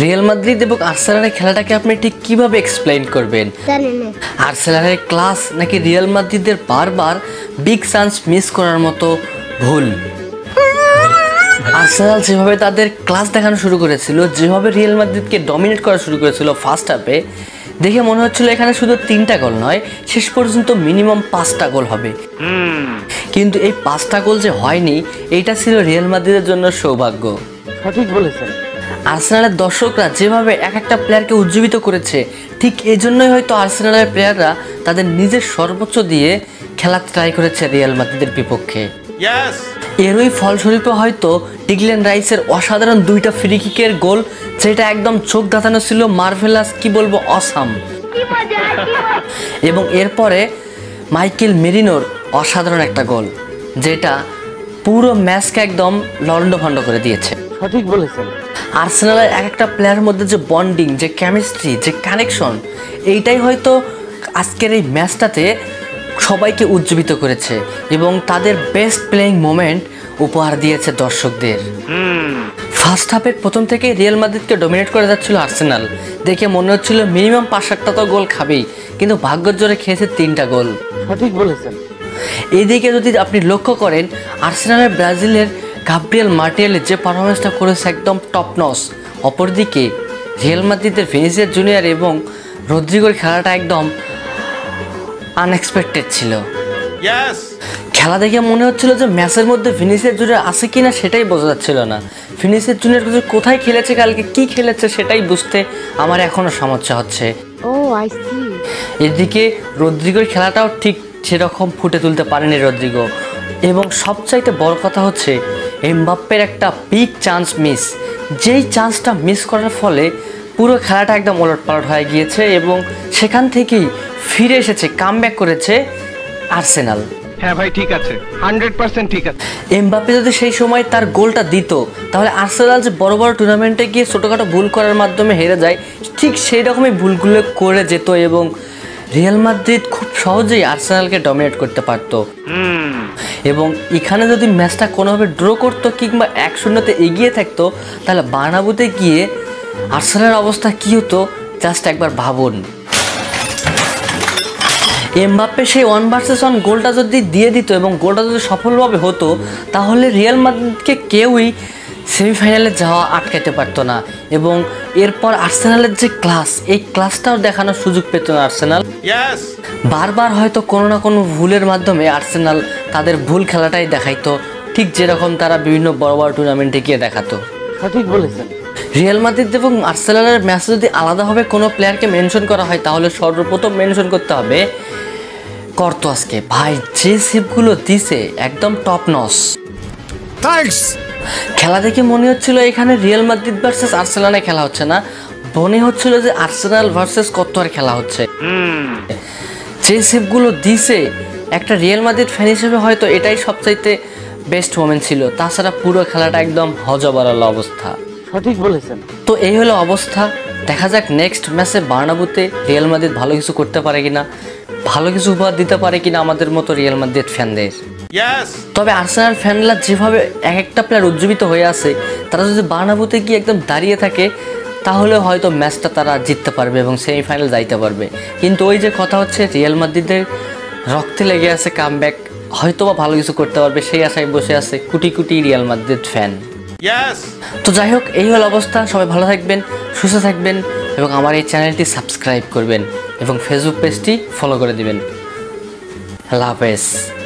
Real Madrid এবং আর্সেনালের খেলাটাকে আপনি ঠিক কিভাবে এক্সপ্লেইন করবেন? আর্সেনালের ক্লাস নাকি রিয়াল মাদ্রিদের বারবার বিগ চান্স মিস করার মতো ভুল? আর্সেনাল যেভাবে তাদের ক্লাস দেখানো শুরু করেছিল, যেভাবে রিয়াল মাদ্রিদকে ডমিনেট করা শুরু করেছিল ফার্স্ট হাফে, দেখে মনে হচ্ছিল এখানে শুধু 3টা গোল নয়, শেষ পর্যন্ত মিনিমাম 5টা গোল হবে। কিন্তু এই 5টা গোল যে হয়নি, এইটা ছিল রিয়াল মাদ্রিদের জন্য সৌভাগ্য। সঠিক বলেছেন। আর্সেনালের দর্শকরা যেভাবে এক একটা প্লেয়ারকে উজ্জীবিত করেছে, ঠিক এই জন্যই হয়তো আর্সেনালের প্লেয়াররা তাদের নিজের সর্বোচ্চ দিয়ে খেলা ট্রাই করেছে রিয়াল মাদ্রিদের বিপক্ষে। এরই ফলস্বরূপে হয়তো ডিক্ল্যান রাইসের অসাধারণ 2টা ফ্রি কিকের গোল, যেটা একদম চোখ ধাঁধানো ছিল, মার্ভেলাস, কি বলবো, অসাম। এবং এরপরে মাইকেল মেরিনোর অসাধারণ একটা গোল, যেটা পুরো ম্যাচকে একদম লন্ডভন্ড করে দিয়েছে। সঠিক বলেছেন। আর্সেনালের এক একটা প্লেয়ারের মধ্যে যে বন্ডিং, যে কেমিস্ট্রি, যে কানেকশন, এইটাই হয়তো আজকের এই ম্যাচটাতে সবাইকে উজ্জীবিত করেছে এবং তাদের বেস্ট প্লেয়িং মোমেন্ট উপহার দিয়েছে দর্শকদের। ফার্স্ট হাফের প্রথম থেকে রিয়াল মাদ্রিদকে ডমিনেট করে যাচ্ছিল আর্সেনাল, দেখে মনে হচ্ছিল মিনিমাম 5-7টা তো গোল খাবেই, কিন্তু ভাগ্যের জোরে খেয়েছে 3টা গোল। সঠিক বলেছেন। এদিকে যদি আপনি লক্ষ্য করেন, আর্সেনালের ব্রাজিলের গাব্রিয়েল মার্টিনেলি যে পারফরমেন্সটা করেছে একদম টপ নচ। অপরদিকে রিয়াল মাদ্রিদের ভিনিসিয়াস জুনিয়র এবং রদ্রিগোর খেলাটা একদম আনএক্সপেক্টেড ছিল। খেলা দেখে মনে হচ্ছিল যে ম্যাচের মধ্যে ভিনিসিয়াস জুনিয়র আছে কিনা সেটাই বোঝা যাচ্ছিল না। ভিনিসিয়াস জুনিয়র কোথায় খেলেছে, কালকে কি খেলেছে সেটাই বুঝতে আমার এখনো সমস্যা হচ্ছে। এদিকে রদ্রিগোর খেলাটাও ঠিক সেরকম ফুটে তুলতে পারেনি রদ্রিগো। এবং সবচাইতে বড় কথা হচ্ছে এমবাপ্পের একটা বিগ চান্স মিস, যেই চান্সটা মিস করার ফলে পুরো খেলাটা একদম ওলটপালট হয়ে গিয়েছে এবং সেখান থেকেই ফিরে এসেছে, কামব্যাক করেছে আর্সেনাল। হ্যাঁ ভাই, ঠিক আছে, 100% ঠিক আছে। এমবাপ্পে যদি সেই সময় তার গোলটা দিত, তাহলে আর্সেনাল যে বড় বড় টুর্নামেন্টে গিয়ে ছোটোখাটো ভুল করার মাধ্যমে হেরে যায়, ঠিক সেই রকমই ভুলগুলো করে যেত এবং রিয়াল মাদ্রিদ খুব সহজেই আর্সেনালকে ডমিনেট করতে পারত। এবং এখানে যদি ম্যাচটা কোনোভাবে ড্র করতো কিংবা 1-0-তে এগিয়ে থাকতো, তাহলে বার্নাব্যুতে গিয়ে আর্সেনালের অবস্থা কী হতো জাস্ট একবার ভাবুন। এমবাপ্পে সেই 1 ভার্সেস 1 গোলটা যদি দিয়ে দিত এবং গোলটা যদি সফলভাবে হতো, তাহলে রিয়াল মাদ্রিদকে কেউই সেমিফাইনালে যাওয়া আটকাতে পারতো না এবং এরপর আর্সেনালের যে ক্লাস, এই ক্লাসটাও দেখানোর সুযোগ পেত না আর্সেনাল। বারবার হয়তো কোনো না কোনো ভুলের মাধ্যমে আর্সেনাল তাদের ভুল খেলাটাই দেখাইতো, ঠিক যেরকম তারা বিভিন্ন বড় বড় টুর্নামেন্টে গিয়ে দেখাতো। সঠিক বলেছেন। রিয়াল মাদ্রিদ এবং আর্সেনালের ম্যাচে যদি আলাদাভাবে কোনো প্লেয়ারকে মেনশন করা হয়, তাহলে সর্বপ্রথম মেনশন করতে হবে কর্তোয়াসকে। ভাই, যে সেভগুলো দিছে একদম টপ নচ। খেলা দেখে মনে হচ্ছিল এখানে রিয়াল মাদ্রিদ ভার্সেস আর্সেনালে খেলা হচ্ছে না, মনে হচ্ছিল যে আর্সেনাল ভার্সেস কর্তোয়ার খেলা হচ্ছে। যে সেভগুলো দিছে, একটা রিয়াল মাদ্রিদ ফ্যান হিসেবে হয়তো এটাই সবচাইতে বেস্ট মোমেন্ট ছিল। তাছাড়া পুরো খেলাটা একদম হজবরল অবস্থা। সঠিক বলেছেন। তো এই হলো অবস্থা। দেখা যাক নেক্সট ম্যাচে বার্নাব্যুতে রিয়াল মাদ্রিদ ভালো কিছু করতে পারে কিনা, ভালো কিছু উপহার দিতে পারে কিনা আমাদের মতো রিয়াল মাদ্রিদ ফ্যানদের। তবে আর্সেনাল ফ্যানরা যেভাবে এক একটা প্লেয়ার উজ্জীবিত হয়ে আছে, তারা যদি বার্নাব্যুতে গিয়ে একদম দাঁড়িয়ে থাকে, তাহলে হয়তো ম্যাচটা তারা জিততে পারবে এবং সেমিফাইনাল যাইতে পারবে। কিন্তু ওই যে কথা হচ্ছে, রিয়াল মাদ্রিদের রক্তে লেগে আছে কামব্যাক, হয়তো বা ভালো কিছু করতে পারবে, সেই আশায় বসে আছে crore crore Real Madrid fan. তো যাই হোক, এই হলো অবস্থা। সবাই ভালো থাকবেন, সুস্থ থাকবেন এবং আমার এই চ্যানেলটি সাবস্ক্রাইব করবেন এবং ফেসবুক পেজটি ফলো করে দিবেন। আল্লাহ হাফেজ।